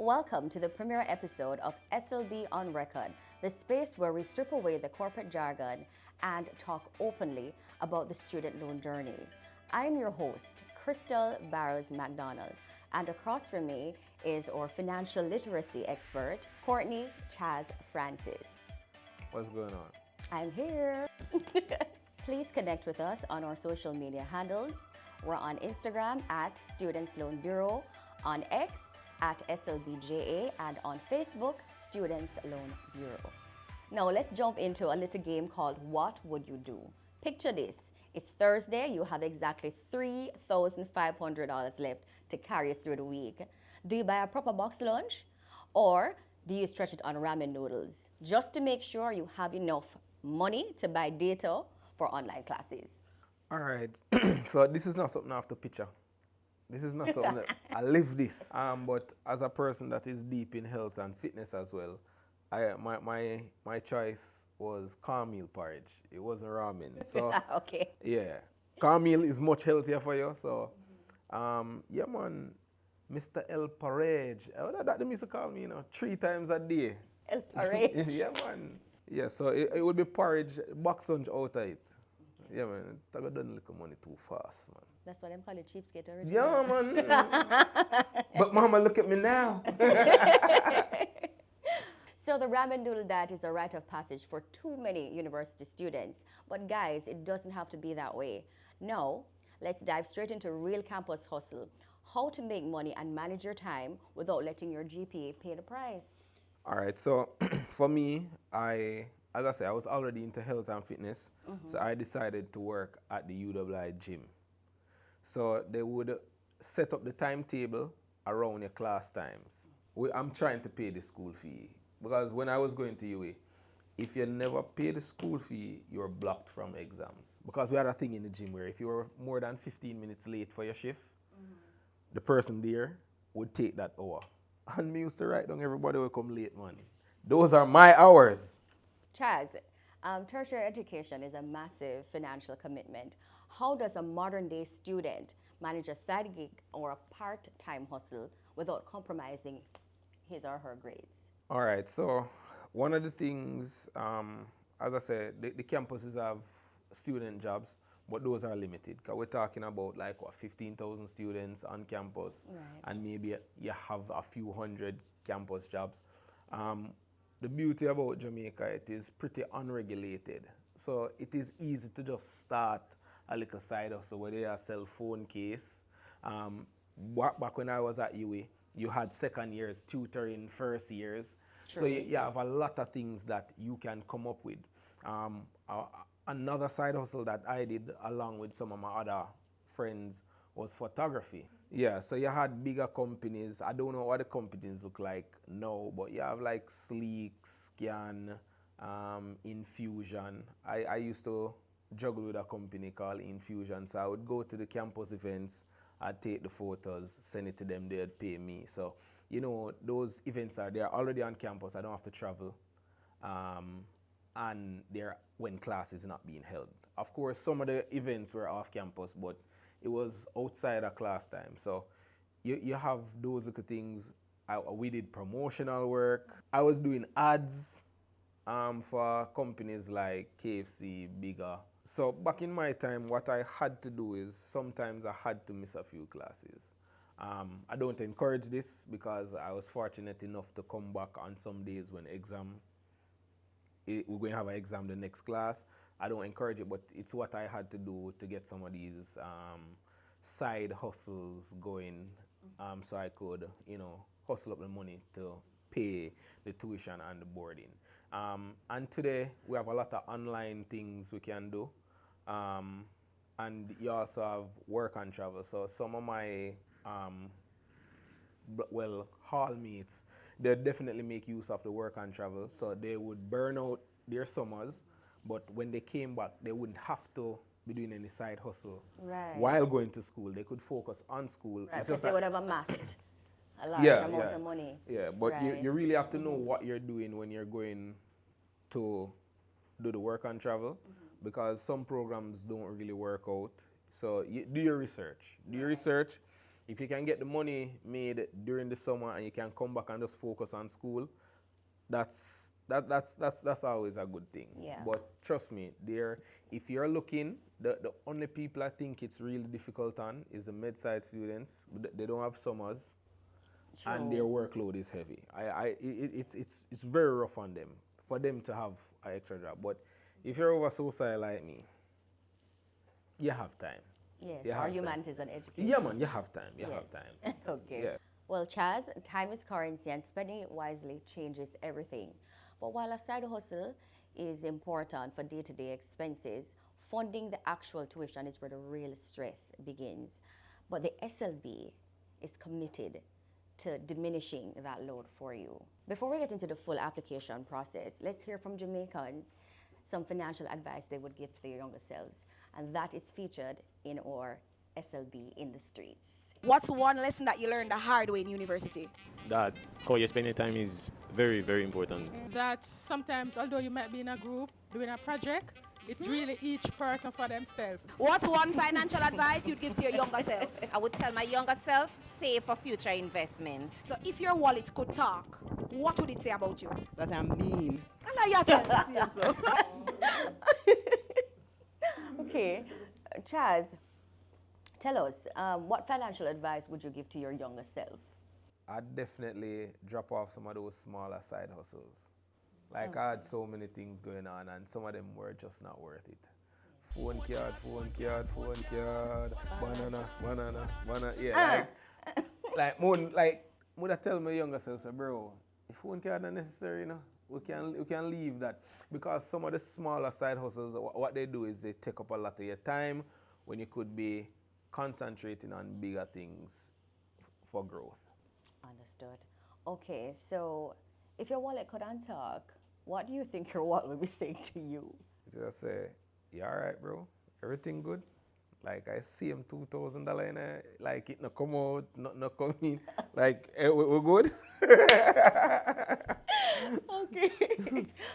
Welcome to the premiere episode of SLB On Record, the space where we strip away the corporate jargon and talk openly about the student loan journey. I'm your host, Crystal Barrows McDonald, and across from me is our financial literacy expert, Courtney Chaz Francis. What's going on? I'm here. Please connect with us on our social media handles. We're on Instagram at Students Loan Bureau, on X at SLBJA, and on Facebook, Students Loan Bureau. Now let's jump into a little game called What Would You Do? Picture this. It's Thursday. You have exactly $3,500 left to carry you through the week. Do you buy a proper box lunch? Or do you stretch it on ramen noodles? Just to make sure you have enough money to buy data for online classes. All right. So this is not something I have to picture. This is not something that I live this. But as a person that is deep in health and fitness as well, my choice was cornmeal porridge. It wasn't ramen. So Okay. yeah, cornmeal is much healthier for you. So yeah, man, Mr. El Porridge. That they used to call me, 3 times a day. El Porridge. Yeah, man. Yeah, so it would be porridge, box lunch out of it. Yeah, man. I got done little money too fast, man. That's why them call it cheapskate originally. Yeah, man. But mama, look at me now. So the ramen noodle diet is a rite of passage for too many university students. But guys, it doesn't have to be that way. No, let's dive straight into real campus hustle. How to make money and manage your time without letting your GPA pay the price. All right, so for me, as I said, I was already into health and fitness, so I decided to work at the UWI gym. So they would set up the timetable around your class times. I'm trying to pay the school fee, because when I was going to UA, if you never pay the school fee, you're blocked from exams. Because we had a thing in the gym where if you were more than 15 minutes late for your shift, the person there would take that hour. And me used to write down everybody will come late, man. Those are my hours. Chaz, tertiary education is a massive financial commitment. How does a modern day student manage a side gig or a part-time hustle without compromising his or her grades? All right, so one of the things, as I said, the campuses have student jobs, but those are limited. Because we're talking about 15,000 students on campus, Right. and maybe you have a few hundred campus jobs. The beauty about Jamaica, it is pretty unregulated. So it is easy to just start a little side hustle, whether you have a cell phone case. Back when I was at UA, you had second years tutoring, first years. True. So you have a lot of things that you can come up with. Another side hustle that I did along with some of my other friends was photography. Yeah, so you had bigger companies. I don't know what the companies look like now, but you have like Sleek, Scan, Infusion. I used to juggle with a company called Infusion, so I would go to the campus events, I'd take the photos, send it to them, they'd pay me. So, those events they're already on campus, I don't have to travel. And they're when class is not being held. Of course, some of the events were off campus, but it was outside of class time. So you have those little things. We did promotional work. I was doing ads for companies like KFC, Bigger. So back in my time, what I had to do is sometimes I had to miss a few classes. I don't encourage this because I was fortunate enough to come back on some days when we're going to have an exam the next class. I don't encourage it, but it's what I had to do to get some of these side hustles going, so I could, hustle up the money to pay the tuition and the boarding. And today, we have a lot of online things we can do. And you also have work and travel. So some of my, hall mates, they definitely make use of the work and travel. So they would burn out their summers, but when they came back, they wouldn't have to be doing any side hustle while going to school. They could focus on school. Right, It's because just they would have amassed a large amount of money. Yeah, but Right. you really have to know what you're doing when you're going to do the work and travel, because some programs don't really work out. So you do your research. Do your research. if you can get the money made during the summer and you can come back and just focus on school, that's always a good thing. Yeah. But trust me, if you're looking, the only people I think it's really difficult on is the med-side students. They don't have summers, True. and their workload is heavy. It's very rough on them for them to have an extra job. But if you're over social like me, you have time. Yes, You our have time. humanities and education. Yeah, man, you have time. You have Yes. time. Okay. Yeah. Well, Chaz, time is currency and spending it wisely changes everything. But while a side hustle is important for day-to-day expenses, funding the actual tuition is where the real stress begins. But the SLB is committed to diminishing that load for you. Before we get into the full application process, let's hear from Jamaicans some financial advice they would give to their younger selves. And that is featured in our SLB in the streets. What's one lesson that you learned the hard way in university? That how you spend your time is very, very important. That sometimes, although you might be in a group doing a project, it's really each person for themselves. What's one financial advice you'd give to your younger self? I would tell my younger self, save for future investment. So if your wallet could talk, what would it say about you? That I'm mean. Okay, Chaz, tell us, what financial advice would you give to your younger self? I'd definitely drop off some of those smaller side hustles. Like I had so many things going on and some of them were just not worth it. Phone card, banana. Yeah, would I tell my younger self, say, bro, if phone card not necessary, we can leave that. Because some of the smaller side hustles, what they do is they take up a lot of your time when you could be concentrating on bigger things for growth. Understood. Okay, so if your wallet couldn't talk, what do you think your wallet would be saying to you? Just say, you all right, bro? Everything good? Like, I see him $2,000 in there, like, it no come out, no come in. Like, hey, we're good? Okay.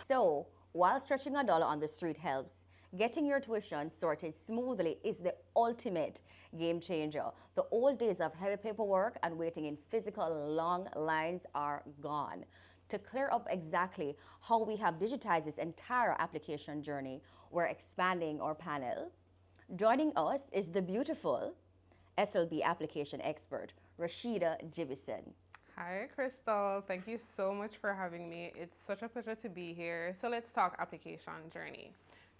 So, while stretching a dollar on the street helps, getting your tuition sorted smoothly is the ultimate game changer. The old days of heavy paperwork and waiting in physical long lines are gone. To clear up exactly how we have digitized this entire application journey, we're expanding our panel. Joining us is the beautiful SLB application expert, Rashida Jibison. Hi, Crystal. Thank you so much for having me. It's such a pleasure to be here. So let's talk application journey.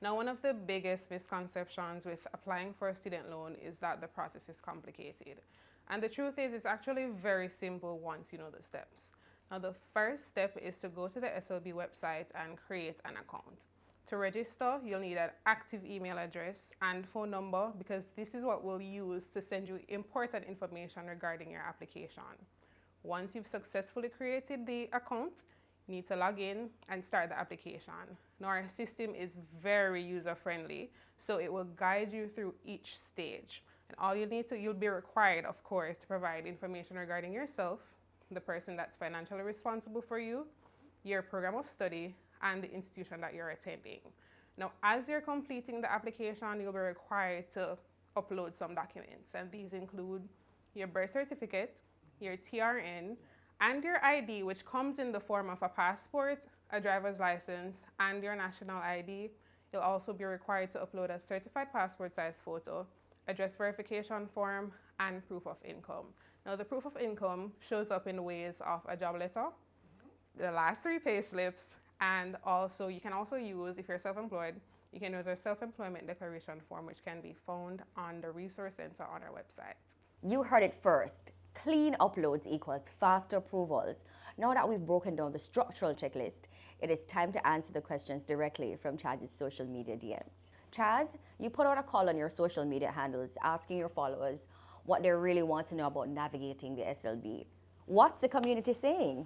Now, one of the biggest misconceptions with applying for a student loan is that the process is complicated. And the truth is, it's actually very simple once you know the steps. Now, the first step is to go to the SLB website and create an account. To register, you'll need an active email address and phone number because this is what we'll use to send you important information regarding your application. Once you've successfully created the account, you need to log in and start the application. Now, our system is very user-friendly, so it will guide you through each stage. And all you'll be required, of course, to provide information regarding yourself, the person that's financially responsible for you, your program of study, and the institution that you're attending. Now, as you're completing the application, you'll be required to upload some documents, and these include your birth certificate, your TRN, and your ID, which comes in the form of a passport, a driver's license, and your national ID. You'll also be required to upload a certified passport size photo, address verification form, and proof of income. Now, the proof of income shows up in ways of a job letter, the last 3 pay slips, and also you can also use, if you're self-employed, you can use a self-employment declaration form, which can be found on the Resource Center on our website. You heard it first. Clean uploads equals faster approvals. Now that we've broken down the structural checklist, it is time to answer the questions directly from Chaz's social media DMs. Chaz, you put out a call on your social media handles asking your followers what they really want to know about navigating the SLB. What's the community saying?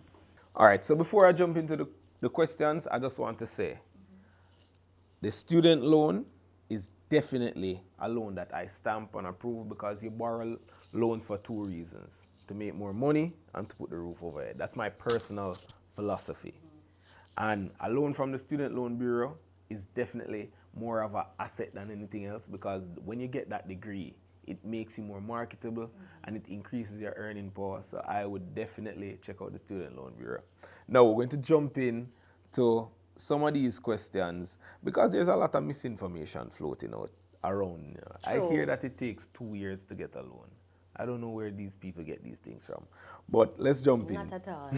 All right, so before I jump into the questions, I just want to say the student loan is definitely a loan that I stamp and approve because you borrow loans for 2 reasons: to make more money and to put the roof over it. That's my personal philosophy. And a loan from the Student Loan Bureau is definitely more of an asset than anything else because when you get that degree, it makes you more marketable, and it increases your earning power. So I would definitely check out the Student Loan Bureau. Now we're going to jump in to some of these questions because there's a lot of misinformation floating out around. You know. I hear that it takes 2 years to get a loan. I don't know where these people get these things from. But let's jump in. Not at all.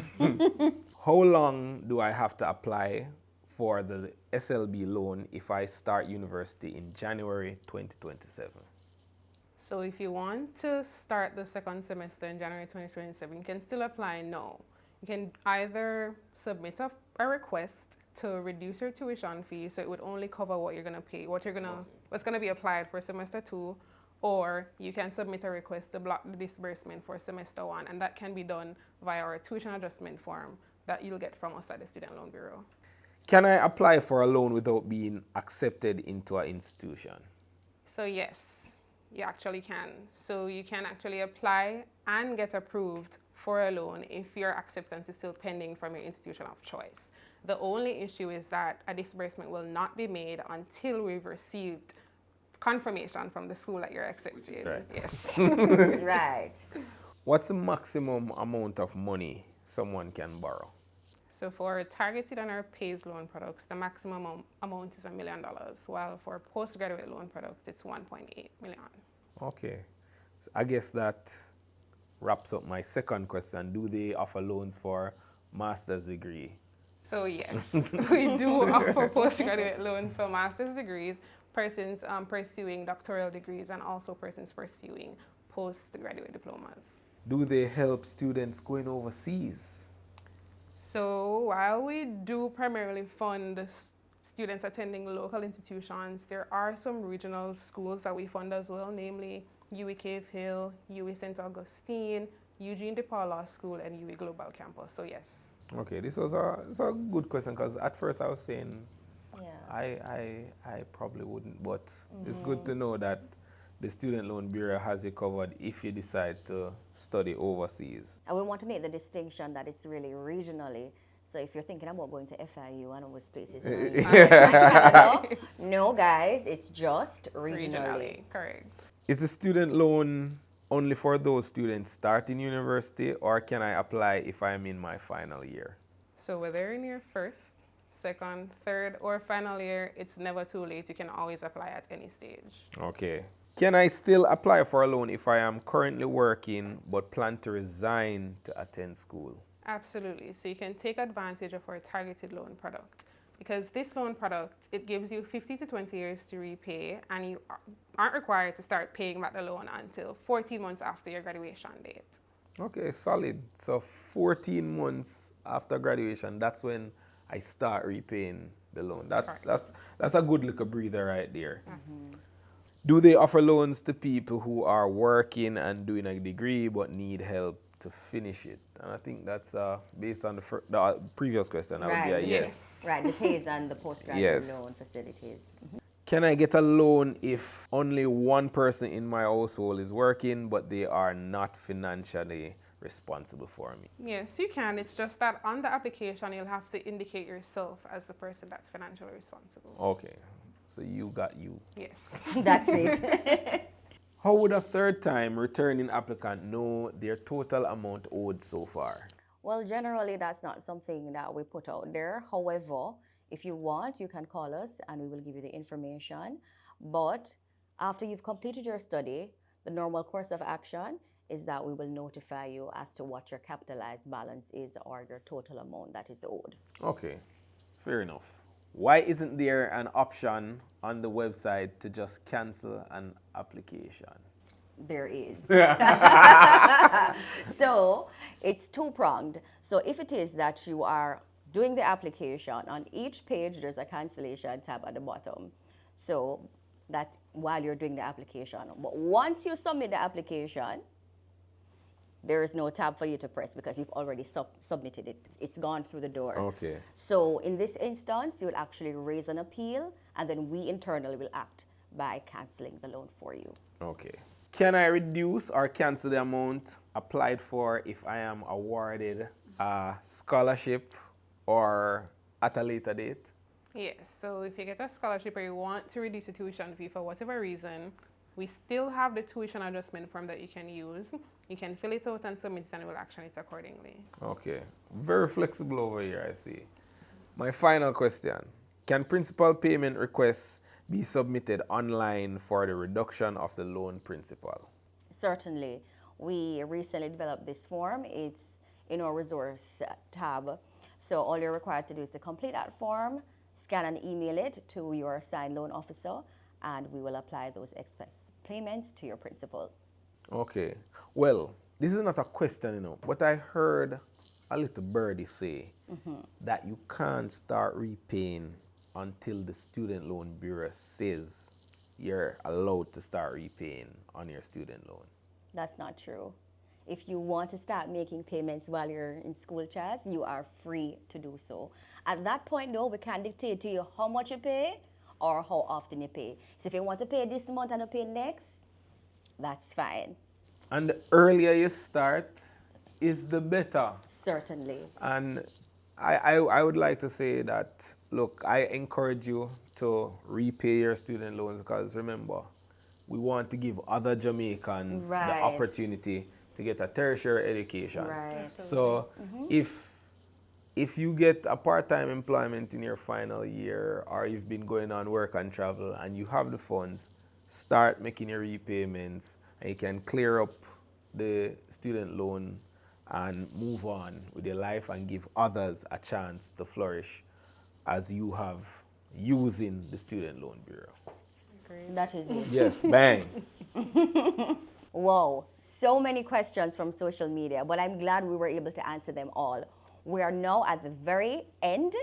How long do I have to apply for the SLB loan if I start university in January 2027? So if you want to start the second semester in January 2027, you can still apply now. You can either submit a request to reduce your tuition fee, so it would only cover what you're going to pay, what's going to be applied for semester 2, or you can submit a request to block the disbursement for semester 1, and that can be done via our tuition adjustment form that you'll get from us at the Student Loan Bureau. Can I apply for a loan without being accepted into an institution? So yes, you actually can. So you can actually apply and get approved for a loan if your acceptance is still pending from your institution of choice. The only issue is that a disbursement will not be made until we've received confirmation from the school that you're accepted. Right. Yes. Right. What's the maximum amount of money someone can borrow? So for targeted and our PAYS loan products, the maximum amount is $1 million, while for postgraduate loan products, it's 1.8 million. Okay. So I guess that wraps up my second question. Do they offer loans for master's degree? So yes, we do offer postgraduate loans for master's degrees, persons pursuing doctoral degrees, and also persons pursuing postgraduate diplomas. Do they help students going overseas? So while we do primarily fund students attending local institutions, there are some regional schools that we fund as well, namely UWI Cave Hill, UWI St. Augustine, Eugene DePaul Law School, and UWI Global Campus. So yes. Okay, this was a good question because at first I was saying Yeah. I probably wouldn't, but it's good to know that the Student Loan Bureau has you covered if you decide to study overseas. And we want to make the distinction that it's really regionally. So if you're thinking about going to FIU and all those places, no, guys, it's just regionally. Correct. Is the student loan only for those students starting university, or can I apply if I'm in my final year? So whether in your first, second, third, or final year, it's never too late. You can always apply at any stage. Okay. Can I still apply for a loan if I am currently working but plan to resign to attend school? Absolutely. So you can take advantage of our targeted loan product. Because this loan product, it gives you 50 to 20 years to repay, and you aren't required to start paying back the loan until 14 months after your graduation date. Okay, solid. So 14 months after graduation, that's when I start repaying the loan. That's a good little breather right there. Mm-hmm. Do they offer loans to people who are working and doing a degree but need help to finish it? And I think that's based on the previous question. That would be a yes. Right, the PAYS and the postgraduate loan facilities. Mm-hmm. Can I get a loan if only one person in my household is working but they are not financially responsible for me? Yes, you can. It's just that on the application, you'll have to indicate yourself as the person that's financially responsible. Okay, so you got you. Yes. That's it. How would a third time returning applicant know their total amount owed so far? Well, generally, that's not something that we put out there. However, if you want, you can call us and we will give you the information. But after you've completed your study, the normal course of action is that we will notify you as to what your capitalized balance is or your total amount that is owed. Okay, fair enough. Why isn't there an option on the website to just cancel an application? There is. So it's two-pronged. So if it is that you are doing the application, on each page there's a cancellation tab at the bottom. So that's while you're doing the application. But once you submit the application, there is no tab for you to press because you've already submitted it. It's gone through the door. Okay. So in this instance, you will actually raise an appeal, and then we internally will act by canceling the loan for you. Okay. Can I reduce or cancel the amount applied for if I am awarded a scholarship or at a later date? Yes, so if you get a scholarship or you want to reduce the tuition fee for whatever reason, we still have the tuition adjustment form that you can use. You can fill it out and submit it, and we'll action it accordingly. Okay. Very flexible over here, I see. My final question. Can principal payment requests be submitted online for the reduction of the loan principal? Certainly. We recently developed this form. It's in our resource tab. So all you're required to do is to complete that form, scan and email it to your assigned loan officer, and we will apply those express payments to your principal. Okay. Well, this is not a question, but I heard a little birdie say that you can't start repaying until the Student Loan Bureau says you're allowed to start repaying on your student loan. That's not true. If you want to start making payments while you're in school, Chaz, you are free to do so. At that point, though, we can't dictate to you how much you pay or how often you pay. So if you want to pay this month and to pay next, that's fine. And the earlier you start is the better. Certainly. And I would like to say that, look, I encourage you to repay your student loans because remember, we want to give other Jamaicans the opportunity to get a tertiary education. Right. So if you get a part-time employment in your final year or you've been going on work and travel and you have the funds, start making your repayments and you can clear up the student loan and move on with your life and give others a chance to flourish as you have using the Student Loan Bureau. That is it. Yes, bang. Whoa, so many questions from social media, but I'm glad we were able to answer them all. We are now at the very end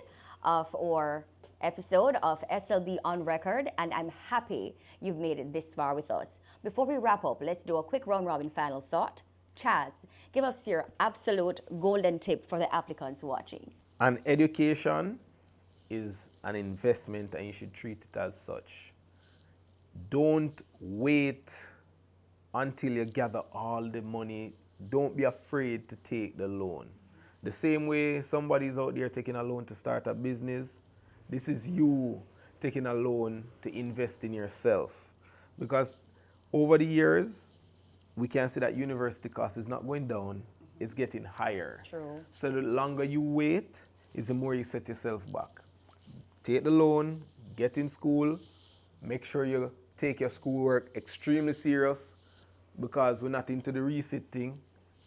of our episode of SLB On Record, and I'm happy you've made it this far with us. Before we wrap up, let's do a quick round-robin final thought. Chaz, give us your absolute golden tip for the applicants watching. An education is an investment and you should treat it as such. Don't wait until you gather all the money. Don't be afraid to take the loan. The same way somebody's out there taking a loan to start a business, this is you taking a loan to invest in yourself. Because over the years, we can see that university cost is not going down, it's getting higher. True. So the longer you wait, is the more you set yourself back. Take the loan, get in school, make sure you take your schoolwork extremely serious because we're not into the resit thing.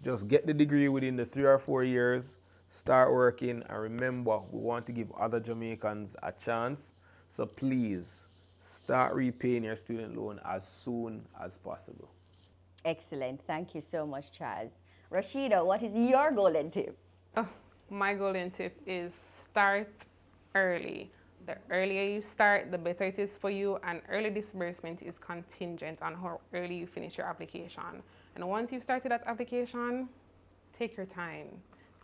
Just get the degree within the 3 or 4 years, start working, and remember, we want to give other Jamaicans a chance. So please, start repaying your student loan as soon as possible. Excellent. Thank you so much, Chaz. Rashida, what is your golden tip? My golden tip is start early. The earlier you start, the better it is for you, and early disbursement is contingent on how early you finish your application. And once you've started that application, take your time.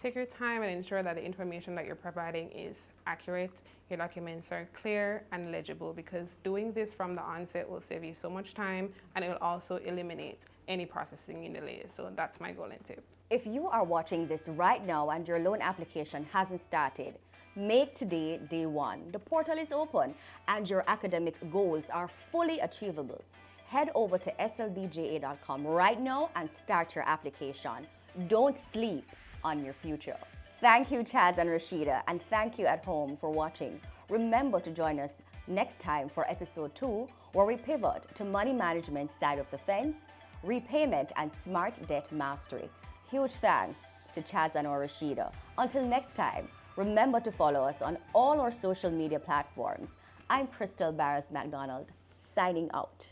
Take your time and ensure that the information that you're providing is accurate, your documents are clear and legible, because doing this from the onset will save you so much time and it will also eliminate any processing delays. So that's my golden tip. If you are watching this right now and your loan application hasn't started, make today day one. The portal is open and your academic goals are fully achievable. Head over to slbja.com right now and start your application. Don't sleep on your future. Thank you, Chaz and Rashida, and thank you at home for watching. Remember to join us next time for episode 2, where we pivot to money management side of the fence, repayment and smart debt mastery. Huge thanks to Chaz and Rashida. Until next time, remember to follow us on all our social media platforms. I'm Crystal Barris McDonald, signing out.